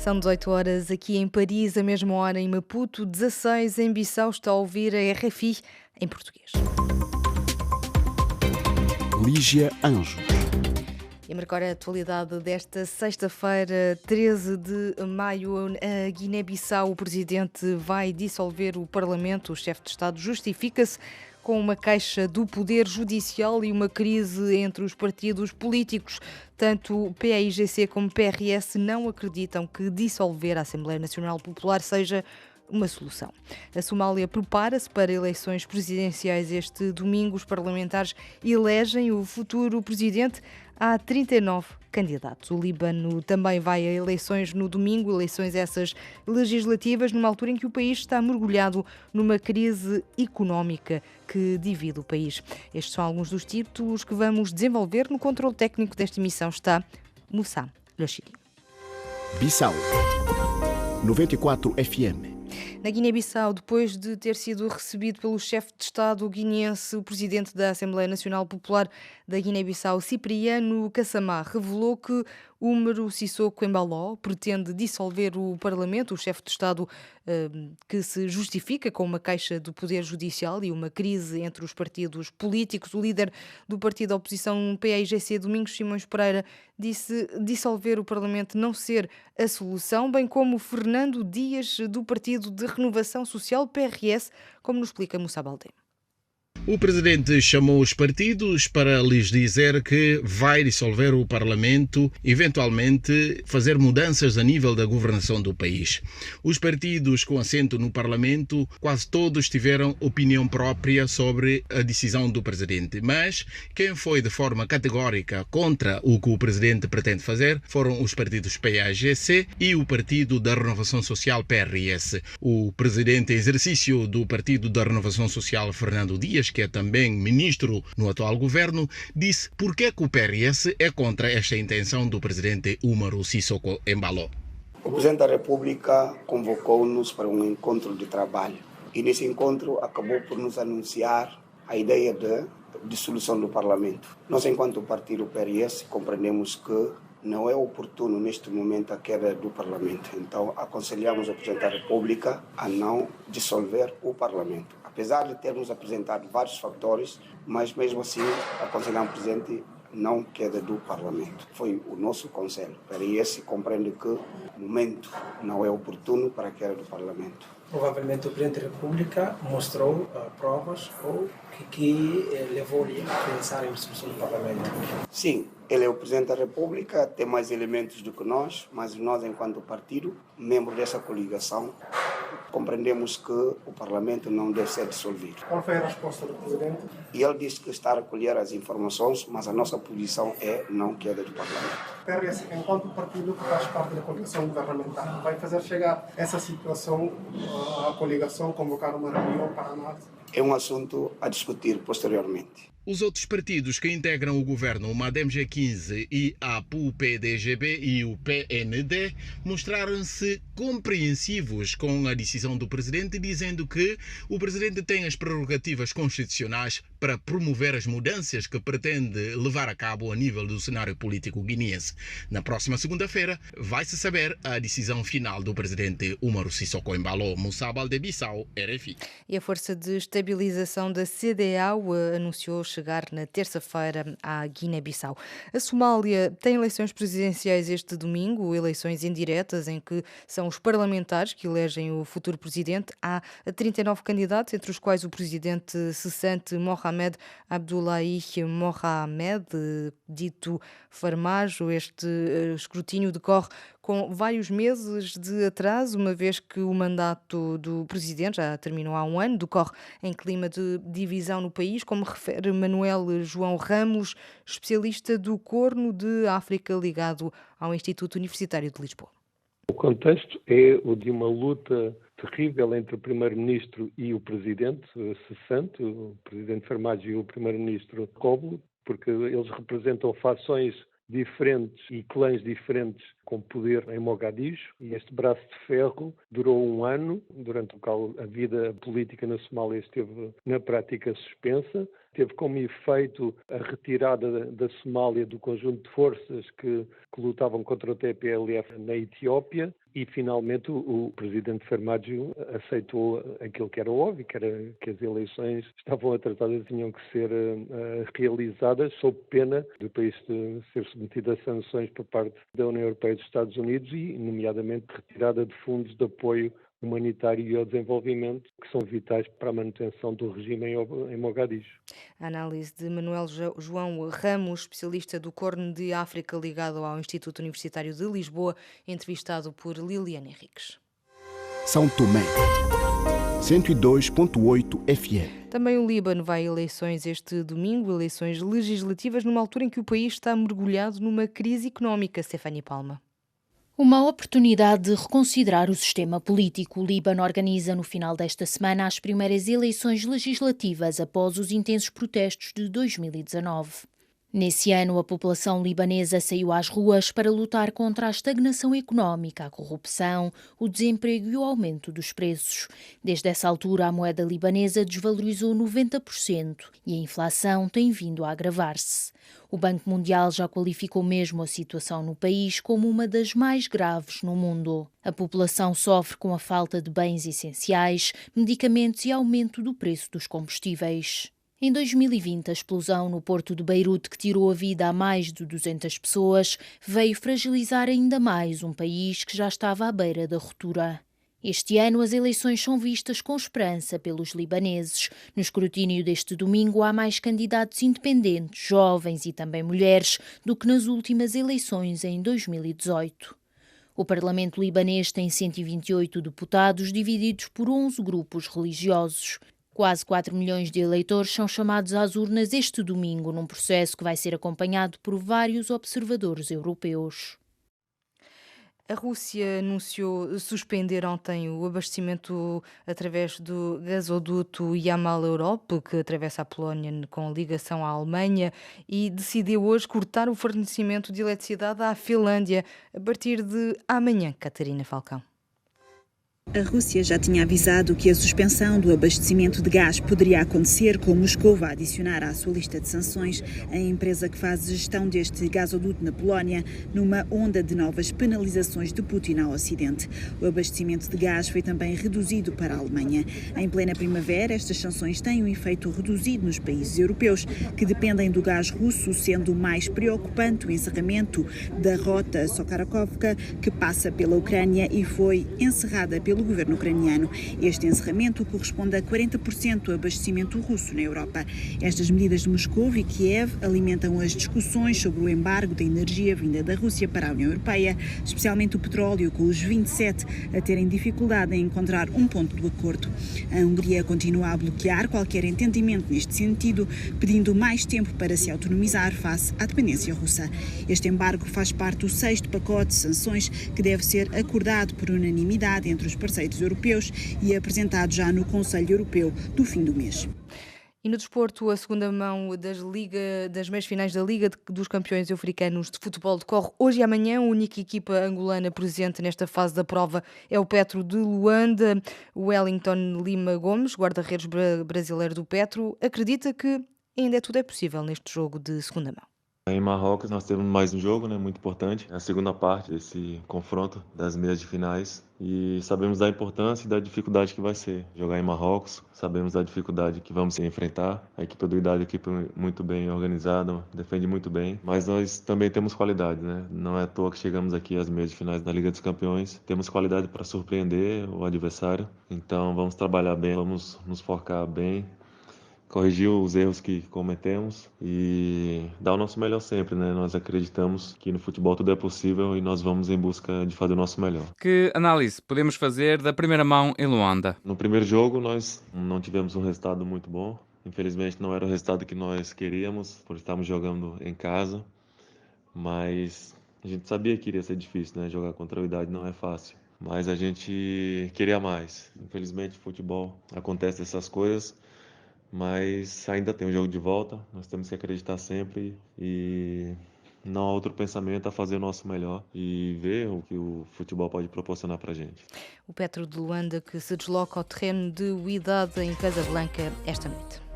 São 18 horas aqui em Paris, a mesma hora em Maputo, 16 em Bissau. Está a ouvir a RFI em português. Lígia Anjos. E a marcar a atualidade desta sexta-feira, 13 de maio, a Guiné-Bissau, o presidente vai dissolver o Parlamento. O chefe de Estado justifica-se com uma queixa do Poder Judicial e uma crise entre os partidos políticos. Tanto PAIGC como PRS não acreditam que dissolver a Assembleia Nacional Popular seja uma solução. A Somália prepara-se para eleições presidenciais este domingo. Os parlamentares elegem o futuro presidente. Há 39 candidatos. O Líbano também vai a eleições no domingo, eleições essas legislativas, numa altura em que o país está mergulhado numa crise económica que divide o país. Estes são alguns dos títulos que vamos desenvolver. No controle técnico desta emissão está Moussa Lachiri. Bissau 94 FM. Na Guiné-Bissau, depois de ter sido recebido pelo chefe de Estado guineense, o presidente da Assembleia Nacional Popular da Guiné-Bissau, Cipriano Kassamá, revelou que Umaru Sissoko Embaló pretende dissolver o Parlamento. O chefe de Estado que se justifica com uma queixa do Poder Judicial e uma crise entre os partidos políticos. O líder do partido da oposição PAIGC, Domingos Simões Pereira, disse dissolver o Parlamento não ser a solução, bem como Fernando Dias, do Partido de Renovação Social, PRS, como nos explica Moussa Baldé. O presidente chamou os partidos para lhes dizer que vai dissolver o Parlamento, eventualmente fazer mudanças a nível da governação do país. Os partidos com assento no Parlamento, quase todos tiveram opinião própria sobre a decisão do presidente, mas quem foi de forma categórica contra o que o presidente pretende fazer foram os partidos PAGC e o Partido da Renovação Social, PRS. O presidente em exercício do Partido da Renovação Social, Fernando Dias, que é também ministro no atual governo, disse por que o PRS é contra esta intenção do presidente Umaru Sissoko Embaló. O Presidente da República convocou-nos para um encontro de trabalho e nesse encontro acabou por nos anunciar a ideia de dissolução do Parlamento. Nós, enquanto partido PRS, compreendemos que não é oportuno neste momento a queda do Parlamento. Então, aconselhamos o Presidente da República a não dissolver o Parlamento. Apesar de termos apresentado vários fatores, mas mesmo assim aconselhamos o Presidente não queda do Parlamento. Foi o nosso conselho. PRS compreende que o momento não é oportuno para a queda do Parlamento. Provavelmente o Presidente da República mostrou provas ou que levou-lhe a pensar em dissolução do Parlamento. Sim, ele é o Presidente da República, tem mais elementos do que nós, mas nós, enquanto partido, membro dessa coligação, compreendemos que o Parlamento não deve ser dissolvido. Qual foi a resposta do Presidente? E ele disse que está a recolher as informações, mas a nossa posição é não queda do Parlamento. O PRS, enquanto partido que faz parte da coligação governamental, vai fazer chegar essa situação à coligação, convocar uma reunião para análise? É um assunto a discutir posteriormente. Os outros partidos que integram o governo, o MADEM G15 e a PUPDGB e o PND, mostraram-se compreensivos com a decisão do presidente, dizendo que o presidente tem as prerrogativas constitucionais para promover as mudanças que pretende levar a cabo a nível do cenário político guineense. Na próxima segunda-feira vai-se saber a decisão final do presidente Umaru Sissoko Embaló. Moussa Baldé, Bissau, RFI. E a Força de Estabilização da CEDEAO anunciou chegar na terça-feira à Guiné-Bissau. A Somália tem eleições presidenciais este domingo, eleições indiretas em que são os parlamentares que elegem o futuro presidente. Há 39 candidatos, entre os quais o presidente cessante Mohamed Abdullahi Mohamed, dito Farmajo. Este escrutínio decorre com vários meses de atraso, uma vez que o mandato do presidente já terminou há um ano, decorre em clima de divisão no país, como refere Manuel João Ramos, especialista do Corno de África ligado ao Instituto Universitário de Lisboa. O contexto é o de uma luta terrível entre o primeiro-ministro e o presidente cessante, o presidente Farmajo e o primeiro-ministro Koblo, porque eles representam fações diferentes e clãs diferentes com poder em Mogadishu, e este braço de ferro durou um ano, durante o qual a vida política na Somália esteve na prática suspensa. teve como efeito a retirada da Somália do conjunto de forças que lutavam contra o TPLF na Etiópia e, finalmente, o presidente Farmajo aceitou aquilo que era óbvio, que era que as eleições estavam atrasadas e tinham que ser realizadas sob pena do país ser submetido a sanções por parte da União Europeia e dos Estados Unidos e, nomeadamente, retirada de fundos de apoio humanitário e ao desenvolvimento, que são vitais para a manutenção do regime em Mogadiscio. A análise de Manuel João Ramos, especialista do Corno de África ligado ao Instituto Universitário de Lisboa, entrevistado por Liliana Henriques. São Tomé, 102.8 FM. Também o Líbano vai a eleições este domingo, eleições legislativas, numa altura em que o país está mergulhado numa crise económica. Stefania Palma. Uma oportunidade de reconsiderar o sistema político. O Líbano organiza no final desta semana as primeiras eleições legislativas após os intensos protestos de 2019. Nesse ano, a população libanesa saiu às ruas para lutar contra a estagnação económica, a corrupção, o desemprego e o aumento dos preços. Desde essa altura, a moeda libanesa desvalorizou 90% e a inflação tem vindo a agravar-se. O Banco Mundial já qualificou mesmo a situação no país como uma das mais graves no mundo. A população sofre com a falta de bens essenciais, medicamentos e aumento do preço dos combustíveis. Em 2020, a explosão no porto de Beirute, que tirou a vida a mais de 200 pessoas, veio fragilizar ainda mais um país que já estava à beira da ruptura. Este ano, as eleições são vistas com esperança pelos libaneses. No escrutínio deste domingo, há mais candidatos independentes, jovens e também mulheres, do que nas últimas eleições em 2018. O Parlamento libanês tem 128 deputados, divididos por 11 grupos religiosos. Quase 4 milhões de eleitores são chamados às urnas este domingo, num processo que vai ser acompanhado por vários observadores europeus. A Rússia anunciou suspender ontem o abastecimento através do gasoduto Yamal Europe, que atravessa a Polónia com ligação à Alemanha, e decidiu hoje cortar o fornecimento de eletricidade à Finlândia a partir de amanhã. Catarina Falcão. A Rússia já tinha avisado que a suspensão do abastecimento de gás poderia acontecer, com Moscou a adicionar à sua lista de sanções a empresa que faz gestão deste gasoduto na Polónia, numa onda de novas penalizações de Putin ao Ocidente. O abastecimento de gás foi também reduzido para a Alemanha. Em plena primavera, estas sanções têm um efeito reduzido nos países europeus, que dependem do gás russo, sendo mais preocupante o encerramento da rota Sokarakovka, que passa pela Ucrânia e foi encerrada pelo governo ucraniano. Este encerramento corresponde a 40% do abastecimento russo na Europa. Estas medidas de Moscou e Kiev alimentam as discussões sobre o embargo da energia vinda da Rússia para a União Europeia, especialmente o petróleo, com os 27 a terem dificuldade em encontrar um ponto do acordo. A Hungria continua a bloquear qualquer entendimento neste sentido, pedindo mais tempo para se autonomizar face à dependência russa. Este embargo faz parte do 6º pacote de sanções que deve ser acordado por unanimidade entre os parceiros europeus e apresentado já no Conselho Europeu do fim do mês. E no desporto, a segunda mão das meias finais da Liga dos Campeões Africanos de Futebol decorre hoje e amanhã. A única equipa angolana presente nesta fase da prova é o Petro de Luanda. O Wellington Lima Gomes, guarda-redes brasileiro do Petro, acredita que ainda tudo é possível neste jogo de segunda mão. Em Marrocos nós temos mais um jogo, muito importante, a segunda parte desse confronto das meias de finais, e sabemos da importância e da dificuldade que vai ser jogar em Marrocos, sabemos da dificuldade que vamos enfrentar. A equipe do Idade é uma equipe muito bem organizada, defende muito bem, mas nós também temos qualidade, Não é à toa que chegamos aqui às meias de finais da Liga dos Campeões, temos qualidade para surpreender o adversário, então vamos trabalhar bem, vamos nos focar bem, corrigir os erros que cometemos e dar o nosso melhor sempre, Nós acreditamos que no futebol tudo é possível e nós vamos em busca de fazer o nosso melhor. Que análise podemos fazer da primeira mão em Luanda? No primeiro jogo nós não tivemos um resultado muito bom. Infelizmente não era o resultado que nós queríamos, por estarmos jogando em casa, mas a gente sabia que iria ser difícil, Jogar contra a Idade não é fácil, mas a gente queria mais. Infelizmente no futebol acontece essas coisas, mas ainda tem um jogo de volta, nós temos que acreditar sempre e não há outro pensamento a fazer o nosso melhor e ver o que o futebol pode proporcionar para a gente. O Petro de Luanda, que se desloca ao terreno de Wydad em Casablanca esta noite.